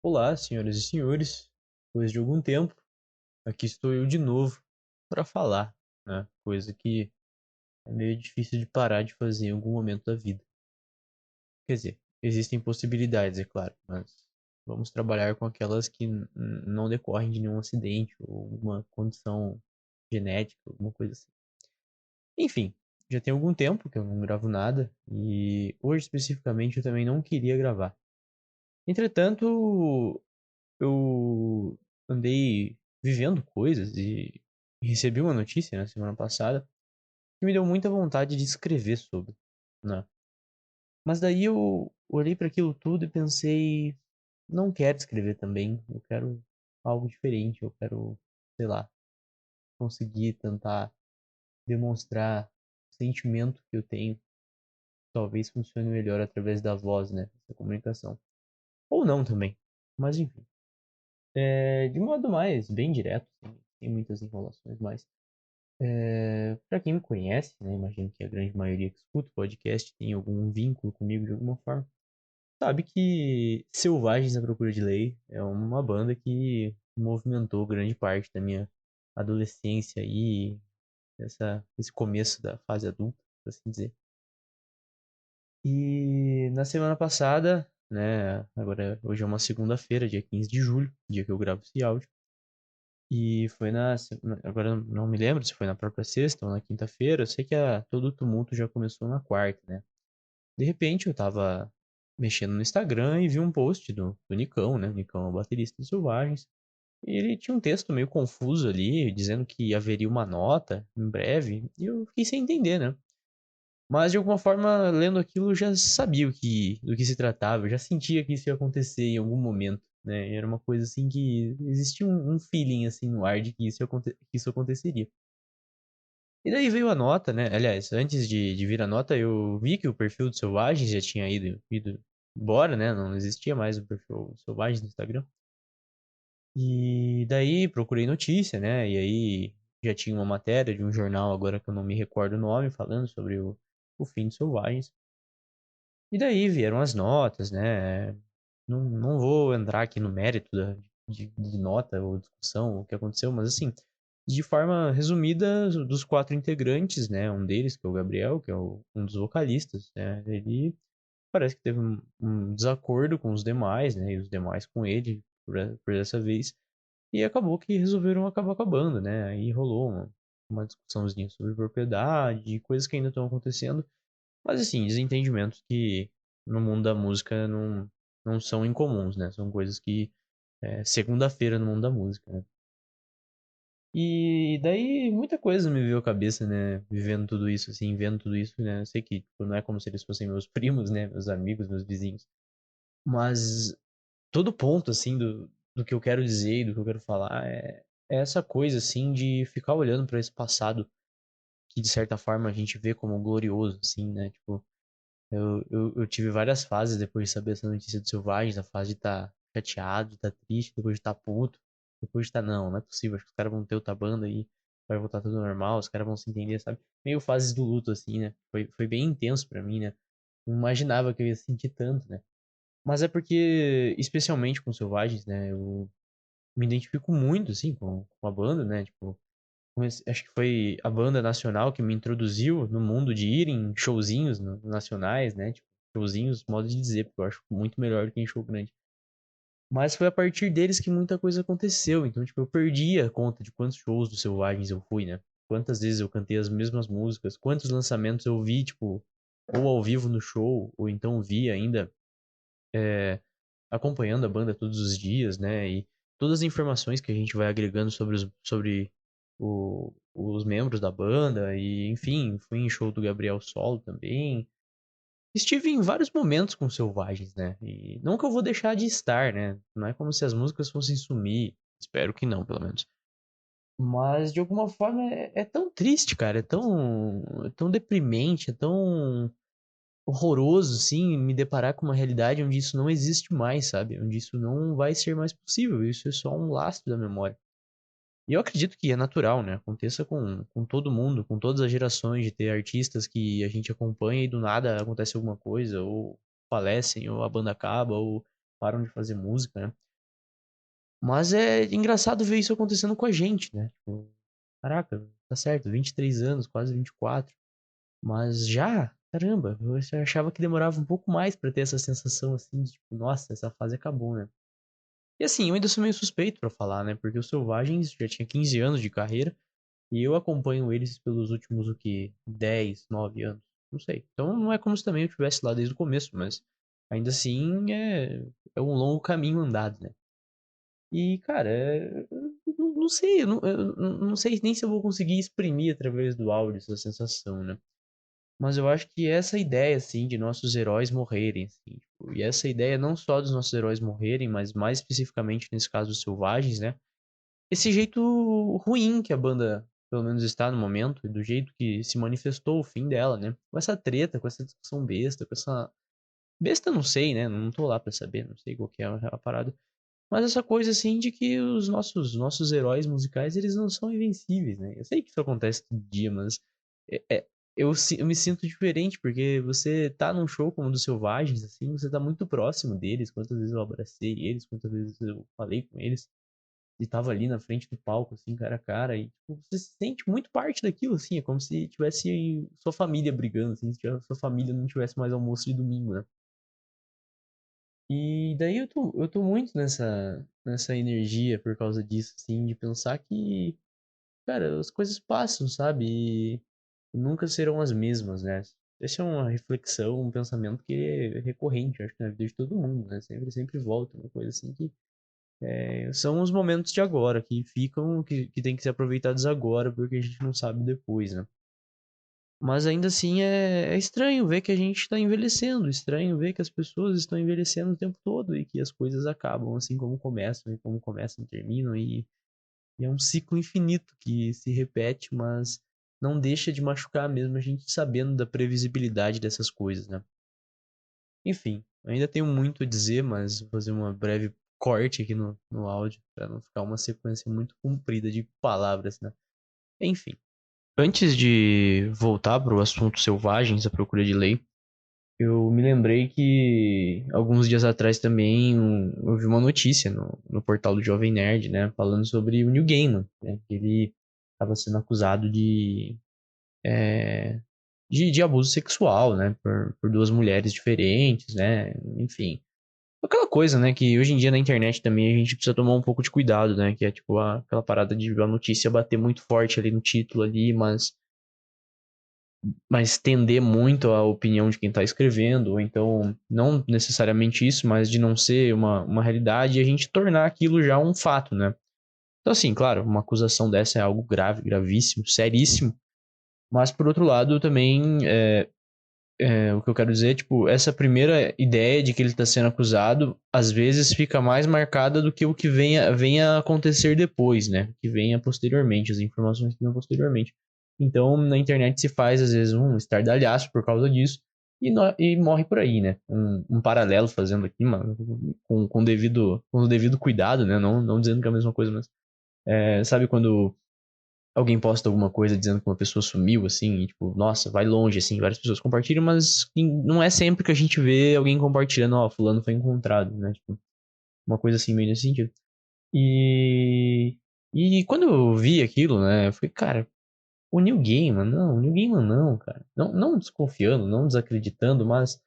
Olá, senhoras e senhores. Depois de algum tempo, aqui estou eu de novo para falar, né? Coisa que é meio difícil de parar de fazer em algum momento da vida. Quer dizer, existem possibilidades, é claro, mas vamos trabalhar com aquelas que não decorrem de nenhum acidente ou uma condição genética, alguma coisa assim. Enfim, já tem algum tempo que eu não gravo nada e hoje especificamente eu também não queria gravar. Entretanto, eu andei vivendo coisas e recebi uma notícia na semana passada que me deu muita vontade de escrever sobre, né? Mas daí eu olhei para aquilo tudo e pensei, não quero escrever também, eu quero algo diferente, eu quero, sei lá, conseguir tentar demonstrar o sentimento que eu tenho. Talvez funcione melhor através da voz, né? Essa comunicação. Ou não também. Mas enfim. De modo mais bem direto, sem muitas enrolações mais. Para quem me conhece, né, imagino que a grande maioria que escuta o podcast tem algum vínculo comigo de alguma forma, sabe que Selvagens à Procura de Lei é uma banda que movimentou grande parte da minha adolescência e esse começo da fase adulta, por assim dizer. E na semana passada, né, agora hoje é uma segunda-feira, dia 15 de julho, dia que eu gravo esse áudio. E foi agora eu não me lembro se foi na própria sexta ou na quinta-feira. Eu sei que todo o tumulto já começou na quarta, né? De repente eu tava mexendo no Instagram e vi um post do Nicão, né? O Nicão é o baterista dos Selvagens. E ele tinha um texto meio confuso ali, dizendo que haveria uma nota em breve. E eu fiquei sem entender, né? Mas de alguma forma, lendo aquilo, eu já sabia do que se tratava, eu já sentia que isso ia acontecer em algum momento, né? E era uma coisa assim que existia um feeling assim no ar de que que isso aconteceria. E daí veio a nota, né? Aliás, antes de vir a nota, eu vi que o perfil do Selvagens já tinha ido embora, né? Não existia mais o perfil Selvagens no Instagram. E daí procurei notícia, né? E aí já tinha uma matéria de um jornal, agora que eu não me recordo o nome, falando sobre o fim dos Selvagens. E daí vieram as notas, né? Não vou entrar aqui no mérito de nota ou discussão, o que aconteceu, mas assim, de forma resumida, dos quatro integrantes, né? Um deles, que é o Gabriel, que é um dos vocalistas, né? Ele parece que teve um desacordo com os demais, né? E os demais com ele por dessa vez. E acabou que resolveram acabar com a banda, né? Aí rolou uma discussãozinha sobre propriedade, coisas que ainda estão acontecendo. Mas assim, desentendimentos que no mundo da música não são incomuns, né? São coisas que segunda-feira no mundo da música, né? E daí muita coisa me veio à cabeça, né? Vivendo tudo isso, assim, vendo tudo isso, né? Eu sei que tipo, não é como se eles fossem meus primos, né? Meus amigos, meus vizinhos. Mas todo ponto, assim, do que eu quero dizer e do que eu quero falar é essa coisa, assim, de ficar olhando para esse passado que, de certa forma, a gente vê como glorioso, assim, né? Tipo, eu tive várias fases depois de saber essa notícia do Selvagens, a fase de estar chateado, de estar triste, depois de estar puto, depois de estar, não é possível, acho que os caras vão ter outra banda aí, vai voltar tudo normal, os caras vão se entender, sabe? Meio fases do luto, assim, né? Foi bem intenso pra mim, né? Não imaginava que eu ia sentir tanto, né? Mas é porque, especialmente com Selvagens, né? Eu me identifico muito, assim, com a banda, né? Tipo, acho que foi a banda nacional que me introduziu no mundo de ir em showzinhos nacionais, né? Tipo, showzinhos, modo de dizer, porque eu acho muito melhor do que em show grande. Mas foi a partir deles que muita coisa aconteceu. Então, tipo, eu perdi a conta de quantos shows do Selvagens eu fui, né? Quantas vezes eu cantei as mesmas músicas, quantos lançamentos eu vi, tipo, ou ao vivo no show, ou então vi ainda acompanhando a banda todos os dias, né? E todas as informações que a gente vai agregando sobre os membros da banda, e enfim, fui em show do Gabriel Solo também. Estive em vários momentos com Selvagens, né? E não que eu vou deixar de estar, né? Não é como se as músicas fossem sumir. Espero que não, pelo menos. Mas de alguma forma é tão triste, cara. É tão deprimente, é tão horroroso, assim, me deparar com uma realidade onde isso não existe mais, sabe? Onde isso não vai ser mais possível. Isso é só um lastro da memória. E eu acredito que é natural, né? Aconteça com todo mundo, com todas as gerações, de ter artistas que a gente acompanha e do nada acontece alguma coisa, ou falecem, ou a banda acaba, ou param de fazer música, né? Mas é engraçado ver isso acontecendo com a gente, né? Tipo, caraca, tá certo, 23 anos, quase 24. Mas já, caramba, eu achava que demorava um pouco mais pra ter essa sensação assim, de tipo, nossa, essa fase acabou, né? E assim, eu ainda sou meio suspeito pra falar, né? Porque o Selvagens já tinha 15 anos de carreira e eu acompanho eles pelos últimos, o quê? 10, 9 anos. Não sei. Então não é como se também eu estivesse lá desde o começo, mas ainda assim é um longo caminho andado, né? E, cara, não sei, eu não sei nem se eu vou conseguir exprimir através do áudio essa sensação, né? Mas eu acho que essa ideia, assim, de nossos heróis morrerem, assim, tipo, e essa ideia não só dos nossos heróis morrerem, mas mais especificamente nesse caso dos Selvagens, né? Esse jeito ruim que a banda, pelo menos, está no momento, e do jeito que se manifestou o fim dela, né? Com essa treta, com essa discussão besta, com essa. Besta, não sei, né? Não tô lá pra saber, não sei qual que é a parada. Mas essa coisa, assim, de que os nossos heróis musicais, eles não são invencíveis, né? Eu sei que isso acontece todo dia, mas é- é- eu me sinto diferente, porque você tá num show como o dos Selvagens, assim, você tá muito próximo deles. Quantas vezes eu abracei eles, quantas vezes eu falei com eles, e tava ali na frente do palco, assim, cara a cara, e tipo, você se sente muito parte daquilo, assim, é como se tivesse sua família brigando, assim, se sua família não tivesse mais almoço de domingo, né? E daí eu tô muito nessa energia por causa disso, assim, de pensar que, cara, as coisas passam, sabe? E nunca serão as mesmas, né? Essa é uma reflexão, um pensamento que é recorrente, acho que na vida de todo mundo, né? Sempre volta, uma coisa assim que são os momentos de agora, que ficam, que tem que ser aproveitados agora, porque a gente não sabe depois, né? Mas ainda assim é estranho ver que a gente está envelhecendo, estranho ver que as pessoas estão envelhecendo o tempo todo e que as coisas acabam assim como começam, e como começam terminam, e é um ciclo infinito que se repete, mas não deixa de machucar mesmo a gente sabendo da previsibilidade dessas coisas, né? Enfim, ainda tenho muito a dizer, mas vou fazer uma breve corte aqui no áudio, para não ficar uma sequência muito comprida de palavras, né? Enfim. Antes de voltar para o assunto selvagens, a procura de lei, eu me lembrei que alguns dias atrás também eu vi uma notícia no portal do Jovem Nerd, né, falando sobre o Neil Gaiman, né, que ele estava sendo acusado é, de abuso sexual, né, por duas mulheres diferentes, né, enfim. Aquela coisa, né, que hoje em dia na internet também a gente precisa tomar um pouco de cuidado, né, que é tipo aquela parada de a notícia bater muito forte ali no título ali, mas tender muito a opinião de quem está escrevendo, ou então, não necessariamente isso, mas de não ser uma realidade e a gente tornar aquilo já um fato, né? Então, assim, claro, uma acusação dessa é algo grave, gravíssimo, seríssimo, mas por outro lado, também, o que eu quero dizer, tipo, essa primeira ideia de que ele está sendo acusado, às vezes fica mais marcada do que o que venha a acontecer depois, né? Que venha posteriormente, as informações que venham posteriormente. Então, na internet se faz, às vezes, um estardalhaço por causa disso e morre por aí, né? Um paralelo fazendo aqui, mano, com o devido cuidado, né? Não dizendo que é a mesma coisa, mas sabe quando alguém posta alguma coisa dizendo que uma pessoa sumiu, assim, e, tipo, nossa, vai longe, assim, várias pessoas compartilham, mas não é sempre que a gente vê alguém compartilhando, ó, fulano foi encontrado, né? Tipo, uma coisa assim, meio nesse sentido. E, e quando eu vi aquilo, né, eu falei, cara, o Neil Gaiman não, cara. Não desconfiando, não desacreditando, mas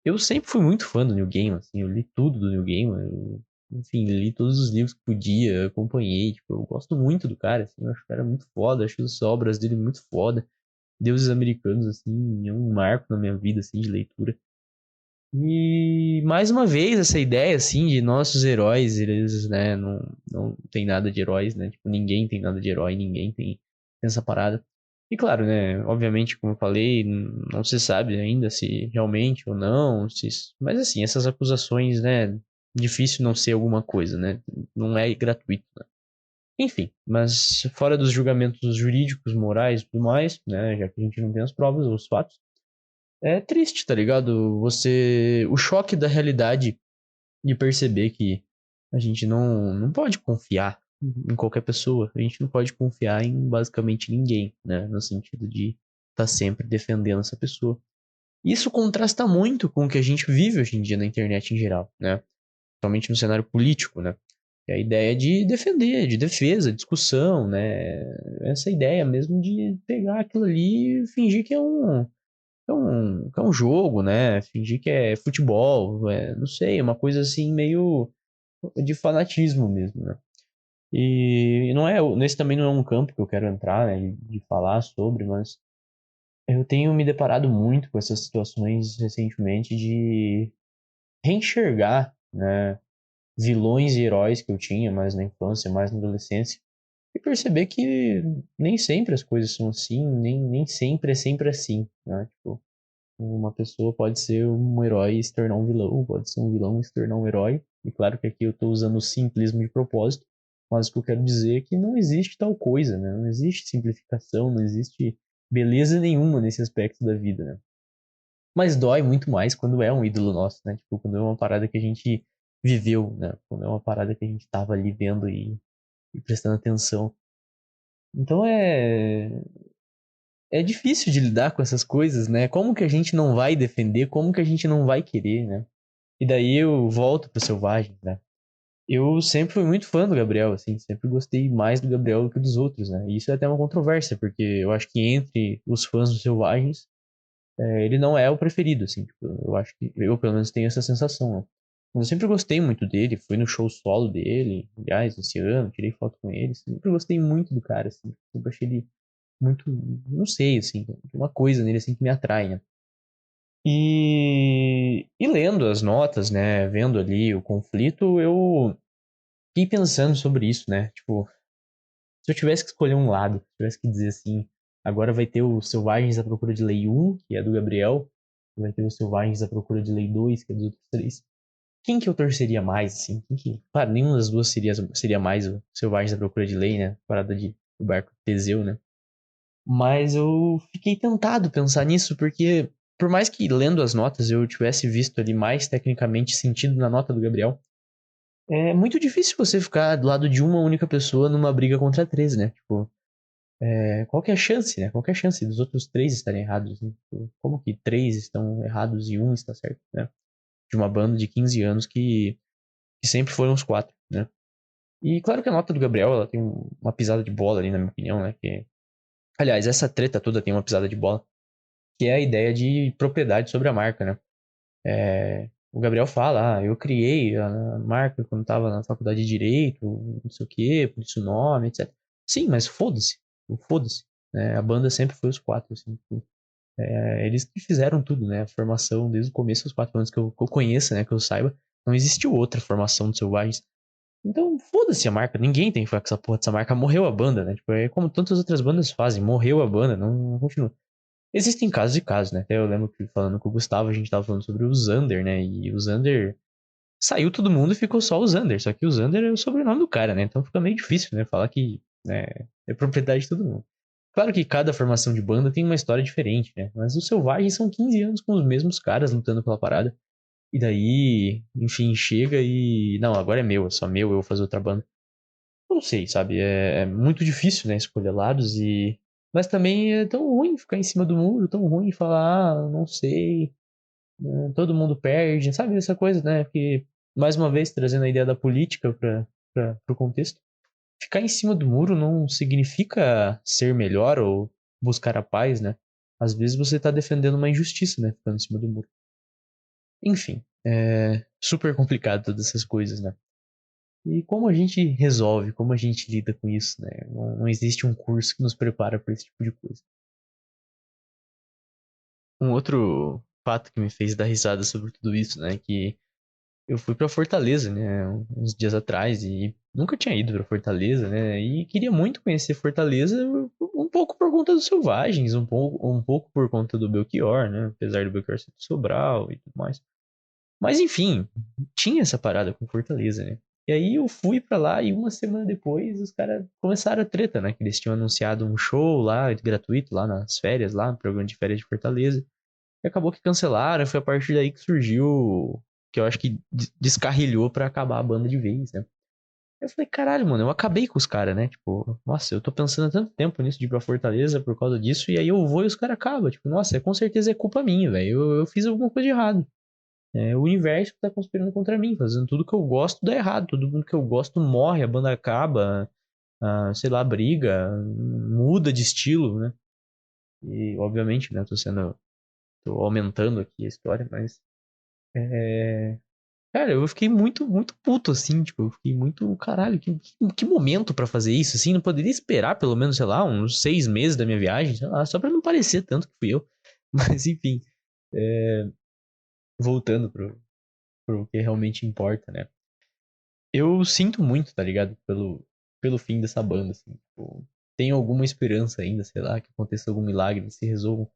eu sempre fui muito fã do Neil Gaiman, assim, eu li tudo do Neil Gaiman, enfim, li todos os livros que podia, acompanhei, tipo, eu gosto muito do cara, assim, eu acho o cara muito foda, acho as obras dele muito foda. Deuses Americanos, assim, é um marco na minha vida, assim, de leitura. E, mais uma vez, essa ideia, assim, de nossos heróis, eles, né, não tem nada de heróis, né, tipo, ninguém tem nada de herói, ninguém tem essa parada. E claro, né, obviamente, como eu falei, não se sabe ainda se realmente ou não, mas assim, essas acusações, né, difícil não ser alguma coisa, né, não é gratuito, né? Enfim, mas fora dos julgamentos jurídicos, morais e tudo mais, né, já que a gente não tem as provas ou os fatos, é triste, tá ligado? O choque da realidade de perceber que a gente não pode confiar em qualquer pessoa, a gente não pode confiar em basicamente ninguém, né, no sentido de estar sempre defendendo essa pessoa. Isso contrasta muito com o que a gente vive hoje em dia na internet em geral, né? Principalmente no cenário político, né? Que é a ideia de defender, de defesa, discussão, né? Essa ideia mesmo de pegar aquilo ali e fingir que que é um jogo, né? Fingir que é futebol, não sei, uma coisa assim meio de fanatismo mesmo, né? E não é, nesse também não é um campo que eu quero entrar, né? De falar sobre, mas eu tenho me deparado muito com essas situações recentemente de reenxergar, né? Vilões e heróis que eu tinha mais na infância, mais na adolescência, e perceber que nem sempre as coisas são assim, nem sempre é assim, né? Tipo, uma pessoa pode ser um herói e se tornar um vilão, pode ser um vilão e se tornar um herói. E claro que aqui eu estou usando o simplismo de propósito, mas o que eu quero dizer é que não existe tal coisa, né? Não existe simplificação, não existe beleza nenhuma nesse aspecto da vida, né? Mas dói muito mais quando é um ídolo nosso, né? Tipo, quando é uma parada que a gente viveu, né? Quando é uma parada que a gente tava ali vendo e prestando atenção. Então é difícil de lidar com essas coisas, né? Como que a gente não vai defender? Como que a gente não vai querer, né? E daí eu volto pro Selvagem, né? Eu sempre fui muito fã do Gabriel, assim, sempre gostei mais do Gabriel do que dos outros, né? E isso é até uma controvérsia, porque eu acho que entre os fãs dos Selvagens, ele não é o preferido, assim, tipo, eu acho que eu pelo menos tenho essa sensação, né? Mas eu sempre gostei muito dele, fui no show solo dele, aliás, esse ano, tirei foto com ele, sempre gostei muito do cara, assim, sempre achei ele muito, não sei, assim, tem uma coisa nele, assim, que me atrai, né? E lendo as notas, né, vendo ali o conflito, eu fiquei pensando sobre isso, né? Tipo, se eu tivesse que escolher um lado, se eu tivesse que dizer assim, agora vai ter o Selvagens à Procura de Lei 1, que é do Gabriel, e vai ter o Selvagens à Procura de Lei 2, que é dos outros três. Quem que eu torceria mais, assim? Claro, nenhuma das duas seria mais o Selvagens à Procura de Lei, né? Parada de o barco de Teseu, né? Mas eu fiquei tentado pensar nisso, porque por mais que lendo as notas eu tivesse visto ali mais tecnicamente sentido na nota do Gabriel, é muito difícil você ficar do lado de uma única pessoa numa briga contra três, né? Tipo, qual que é a chance, né? Qual que é a chance dos outros três estarem errados, né? Tipo, como que três estão errados e um está certo, né? De uma banda de 15 anos que sempre foram os quatro, né? E claro que a nota do Gabriel, ela tem uma pisada de bola ali, na minha opinião, né? Aliás, essa treta toda tem uma pisada de bola, que é a ideia de propriedade sobre a marca, né? O Gabriel fala, eu criei a marca quando estava na faculdade de Direito, não sei o quê, por isso o nome, etc. Sim, mas foda-se, né? A banda sempre foi os quatro, assim, tipo, eles que fizeram tudo, né? A formação desde o começo, os 4 anos que eu conheça, né? Que eu saiba, não existiu outra formação de Selvagens. Então, foda-se a marca, ninguém tem que falar com essa porra dessa marca, morreu a banda, né? Tipo, é como tantas outras bandas fazem, morreu a banda, não continua. Existem casos e casos, né? Até eu lembro que falando com o Gustavo, a gente tava falando sobre o Xander, né? E o Xander saiu todo mundo e ficou só o Xander. Só que o Xander é o sobrenome do cara, né? Então fica meio difícil, né? Falar que né, é propriedade de todo mundo. Claro que cada formação de banda tem uma história diferente, né? Mas os Selvagens são 15 anos com os mesmos caras lutando pela parada. E daí, enfim, chega e. Não, agora é meu, é só meu, eu vou fazer outra banda. Não sei, sabe? É muito difícil, né? Escolher lados e. Mas também é tão ruim ficar em cima do muro, tão ruim falar, não sei, né, todo mundo perde, sabe? Essa coisa, né? Que, mais uma vez, trazendo a ideia da política para o contexto, ficar em cima do muro não significa ser melhor ou buscar a paz, né? Às vezes você tá defendendo uma injustiça, né? Ficando em cima do muro. Enfim, é super complicado todas essas coisas, né? E como a gente resolve, como a gente lida com isso, né? Não existe um curso que nos prepara para esse tipo de coisa. Um outro fato que me fez dar risada sobre tudo isso, né? Que eu fui pra Fortaleza, né? Uns dias atrás e nunca tinha ido pra Fortaleza, né? E queria muito conhecer Fortaleza, um pouco por conta dos Selvagens, um pouco por conta do Belchior, né? Apesar do Belchior ser de Sobral e tudo mais. Mas enfim, tinha essa parada com Fortaleza, né? E aí eu fui pra lá e uma semana depois os caras começaram a treta, né? Que eles tinham anunciado um show lá, gratuito, lá nas férias, lá no programa de férias de Fortaleza. E acabou que cancelaram, foi a partir daí que surgiu, que eu acho que descarrilhou pra acabar a banda de vez, né? Eu falei, caralho, mano, eu acabei com os caras, né? Tipo, nossa, eu tô pensando há tanto tempo nisso de ir pra Fortaleza por causa disso, e aí eu vou e os caras acabam. Tipo, nossa, com certeza é culpa minha, velho. Eu fiz alguma coisa de errado. É o universo que tá conspirando contra mim, fazendo tudo que eu gosto dá errado, tudo que eu gosto morre, a banda acaba, sei lá, briga, muda de estilo, né? E, obviamente, né, tô aumentando aqui a história, mas, cara, eu fiquei muito, muito puto, assim, tipo, eu fiquei muito, caralho, que momento pra fazer isso, assim, não poderia esperar pelo menos, sei lá, uns 6 meses da minha viagem, sei lá, só pra não parecer tanto que fui eu. Mas, enfim, voltando pro que realmente importa, né? Eu sinto muito, tá ligado? Pelo fim dessa banda, assim. Tipo, tenho alguma esperança ainda, sei lá, que aconteça algum milagre, se resolvam.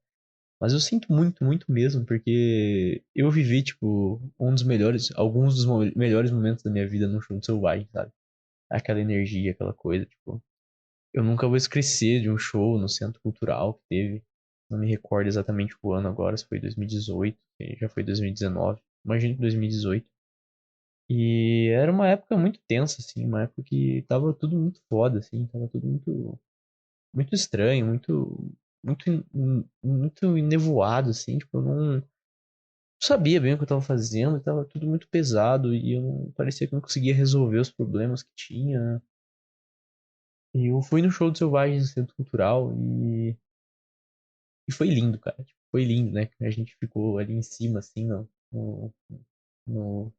Mas eu sinto muito, muito mesmo, porque eu vivi, tipo, alguns dos melhores momentos da minha vida num show de Selvagem, sabe? Aquela energia, aquela coisa, tipo. Eu nunca vou esquecer de um show no Centro Cultural que teve. Não me recordo exatamente o ano agora, se foi 2018, já foi 2019. Imagino que 2018. E era uma época muito tensa, assim, uma época que tava tudo muito foda, assim, tava tudo muito, muito estranho, muito enevoado, assim, tipo, eu não sabia bem o que eu tava fazendo, tava tudo muito pesado e parecia que eu não conseguia resolver os problemas que tinha. E eu fui no show do Selvagens no Centro Cultural e foi lindo, cara, tipo, foi lindo, né? A gente ficou ali em cima, assim, no, no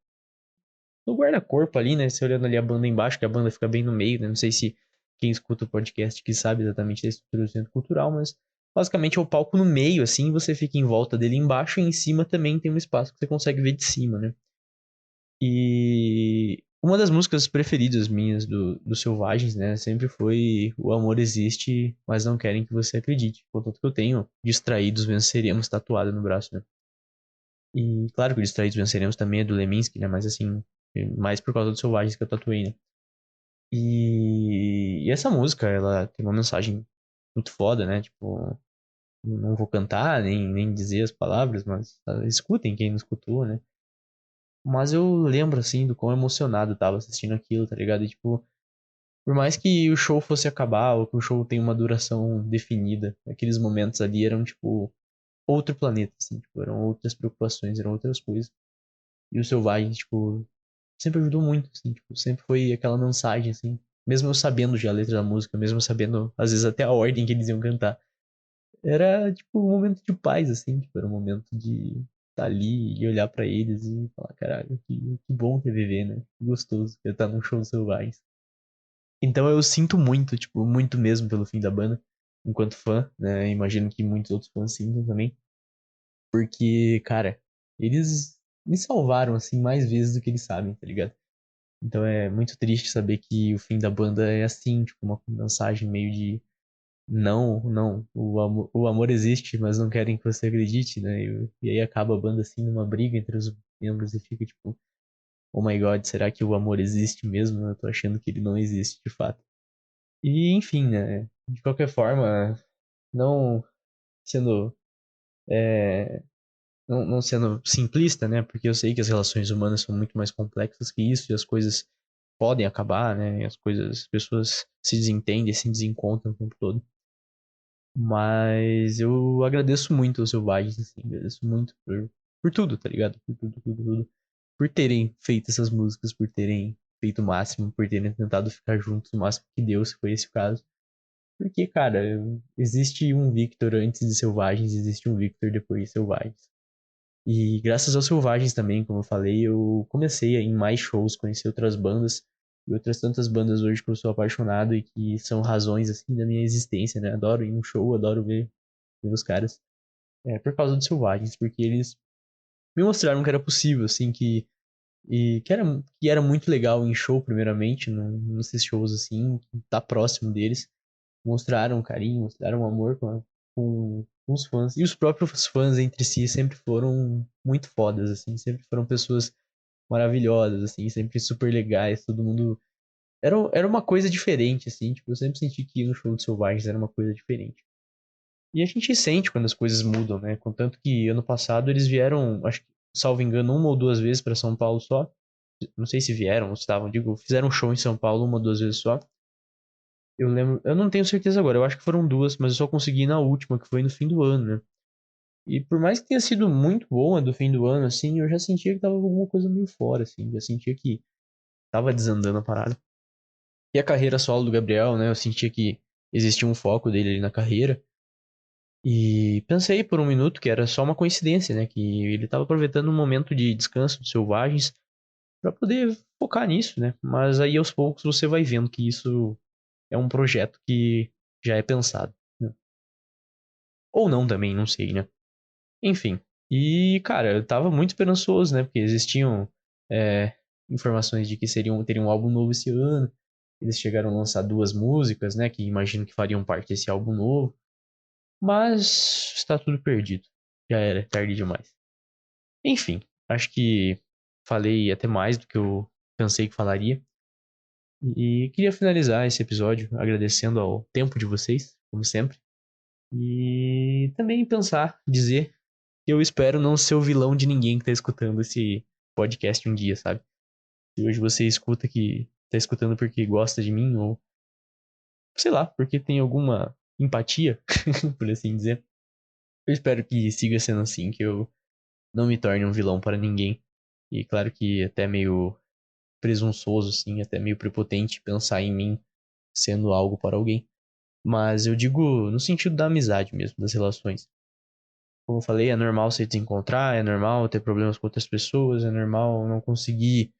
guarda-corpo ali, né? Você olhando ali a banda embaixo, que a banda fica bem no meio, né? Não sei se quem escuta o podcast que sabe exatamente da estrutura do centro cultural, mas basicamente é o palco no meio, assim, você fica em volta dele embaixo e em cima também tem um espaço que você consegue ver de cima, né? E uma das músicas preferidas minhas do Selvagens, né? Sempre foi O Amor Existe, mas não querem que você acredite. Contanto que eu tenho Distraídos Venceremos tatuado no braço, né? E claro que o Distraídos Venceremos também é do Leminski, né? Mas assim, mais por causa do Selvagens que eu tatuei, né? E essa música, ela tem uma mensagem muito foda, né? Tipo, não vou cantar, nem dizer as palavras, mas escutem quem não escutou, né? Mas eu lembro, assim, do quão emocionado eu tava assistindo aquilo, tá ligado? E, tipo, por mais que o show fosse acabar, ou que o show tenha uma duração definida, aqueles momentos ali eram, tipo, outro planeta, assim, tipo, eram outras preocupações, eram outras coisas. E o Selvagem, tipo, sempre ajudou muito, assim, tipo, sempre foi aquela mensagem, assim. Mesmo eu sabendo já a letra da música, mesmo eu sabendo, às vezes, até a ordem que eles iam cantar. Era, tipo, um momento de paz, assim, tipo, era um momento de estar ali e olhar pra eles e falar, caralho, que bom reviver, né? Que gostoso eu estar num show do Selvagens. Então eu sinto muito, tipo, muito mesmo pelo fim da banda, enquanto fã, né? Imagino que muitos outros fãs sintam também. Porque, cara, eles me salvaram, assim, mais vezes do que eles sabem, tá ligado? Então é muito triste saber que o fim da banda é assim, tipo, uma mensagem meio de não, não, o amor existe, mas não querem que você acredite, né? E aí acaba a banda assim numa briga entre os membros e fica tipo, oh my god, será que o amor existe mesmo? Eu tô achando que ele não existe de fato. E enfim, né? De qualquer forma, não sendo não sendo simplista, né? Porque eu sei que as relações humanas são muito mais complexas que isso e as coisas podem acabar, né? E as pessoas se desentendem, se desencontram o tempo todo. Mas eu agradeço muito aos Selvagens, assim, agradeço muito por tudo, tá ligado? Por tudo, tudo, tudo. Por terem feito essas músicas, por terem feito o máximo, por terem tentado ficar juntos o máximo que deu, se foi esse o caso. Porque, cara, existe um Victor antes de Selvagens, existe um Victor depois de Selvagens. E graças aos Selvagens também, como eu falei, eu comecei a ir em mais shows, conhecer outras bandas e outras tantas bandas hoje que eu sou apaixonado e que são razões, assim, da minha existência, né? Adoro ir em um show, adoro ver os caras. É, por causa dos Selvagens, porque eles me mostraram que era possível, assim, que era muito legal em show, primeiramente, nesses shows, assim, tá próximo deles. Mostraram carinho, mostraram amor com os fãs. E os próprios fãs entre si sempre foram muito fodas, assim, sempre foram pessoas maravilhosas, assim, sempre super legais, todo mundo. Era uma coisa diferente, assim, tipo, eu sempre senti que ir no show de Selvagens era uma coisa diferente. E a gente sente quando as coisas mudam, né? Contanto que ano passado eles vieram, acho que, salvo engano, uma ou duas vezes para São Paulo só. Não sei se vieram ou estavam, digo, fizeram um show em São Paulo uma ou duas vezes só. Eu lembro, eu não tenho certeza agora, eu acho que foram duas, mas eu só consegui ir na última, que foi no fim do ano, né? E por mais que tenha sido muito boa do fim do ano, assim, eu já sentia que tava alguma coisa meio fora, assim. Já sentia que tava desandando a parada. E a carreira solo do Gabriel, né? Eu sentia que existia um foco dele ali na carreira. E pensei por um minuto que era só uma coincidência, né? Que ele tava aproveitando um momento de descanso dos selvagens para poder focar nisso, né? Mas aí aos poucos você vai vendo que isso é um projeto que já é pensado, né? Ou não também, não sei, né? Enfim. E, cara, eu tava muito esperançoso, né? Porque existiam é, informações de que teriam um álbum novo esse ano. Eles chegaram a lançar 2 músicas, né? Que imagino que fariam parte desse álbum novo. Mas está tudo perdido. Já era, é tarde demais. Enfim, acho que falei até mais do que eu pensei que falaria. E queria finalizar esse episódio agradecendo ao tempo de vocês, como sempre. E também pensar, dizer que eu espero não ser o vilão de ninguém que tá escutando esse podcast um dia, sabe? Se hoje você escuta que tá escutando porque gosta de mim, ou sei lá, porque tem alguma empatia, por assim dizer. Eu espero que siga sendo assim, que eu não me torne um vilão para ninguém. E claro que até meio presunçoso, assim, até meio prepotente pensar em mim sendo algo para alguém. Mas eu digo no sentido da amizade mesmo, das relações. Como eu falei, é normal se desencontrar, é normal ter problemas com outras pessoas, é normal não conseguir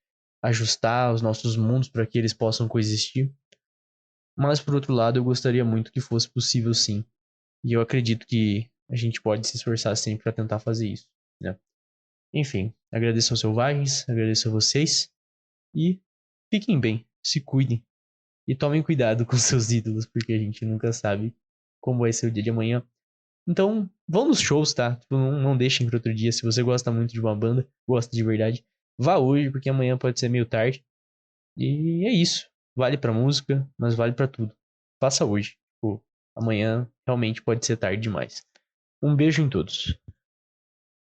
ajustar os nossos mundos para que eles possam coexistir. Mas por outro lado, eu gostaria muito que fosse possível sim. E eu acredito que a gente pode se esforçar sempre para tentar fazer isso, né? Enfim, agradeço aos selvagens, agradeço a vocês e fiquem bem, se cuidem e tomem cuidado com seus ídolos, porque a gente nunca sabe como vai ser o dia de amanhã. Então, vão nos shows, tá? Tipo, não deixem para outro dia. Se você gosta muito de uma banda, gosta de verdade, vá hoje, porque amanhã pode ser meio tarde. E é isso. Vale pra música, mas vale pra tudo. Faça hoje. Tipo, amanhã realmente pode ser tarde demais. Um beijo em todos.